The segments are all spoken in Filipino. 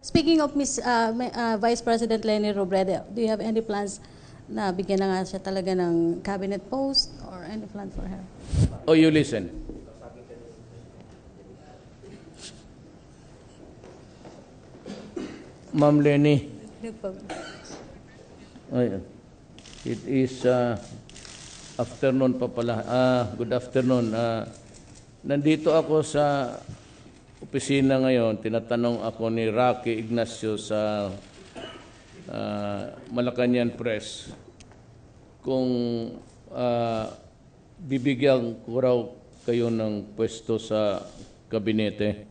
Speaking of Vice President Leni Robredo, do you have any plans na bigyan na nga siya talaga ng cabinet post or any plan for her? Oh, you listen. Ma'am Leni, it is afternoon pa pala. Good afternoon. Nandito ako sa opisina ngayon. Tinatanong ako ni Rocky Ignacio sa Malacanang Press kung bibigyan ko raw kayo ng pwesto sa kabinete.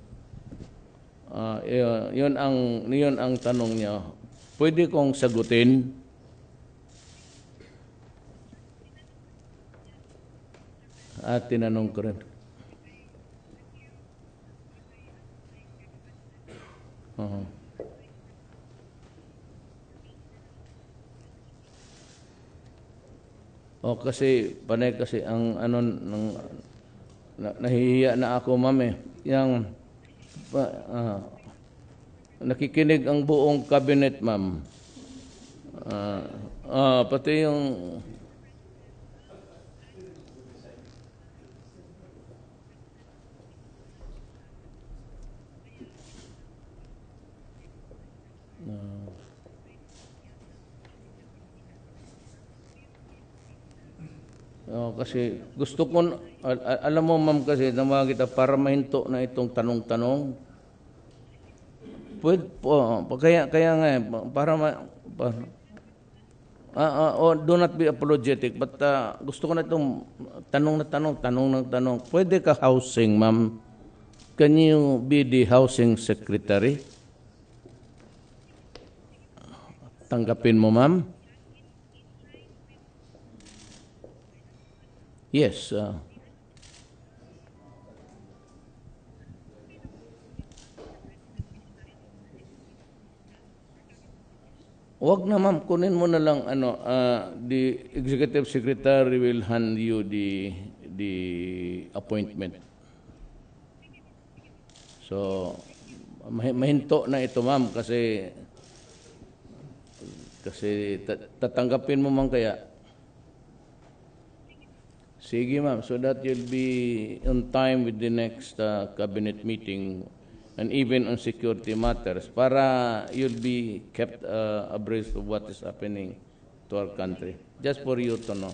Yun ang tanong niya. Pwede kong sagutin? At tinanong ko rin. Kasi panay kasi ang nahihiya na ako, ma'am eh. Yang nakikinig ang buong cabinet, ma'am. Pati yung kasi gusto ko, alam mo ma'am kasi naman kita para mahinto na itong tanong-tanong. Pwede po, kaya nga para do not be apologetic, but gusto ko na itong tanong. Pwede ka housing, ma'am? Can you be the housing secretary? Tanggapin mo, ma'am? Yes. Wag na, ma'am, kunin mo na lang the executive secretary will hand you the appointment. So mahinto na ito, ma'am, kasi tatanggapin mo man kaya. Sige, ma'am, so that you'll be on time with the next cabinet meeting and even on security matters para you'll be kept abreast of what is happening to our country. Just for you to know.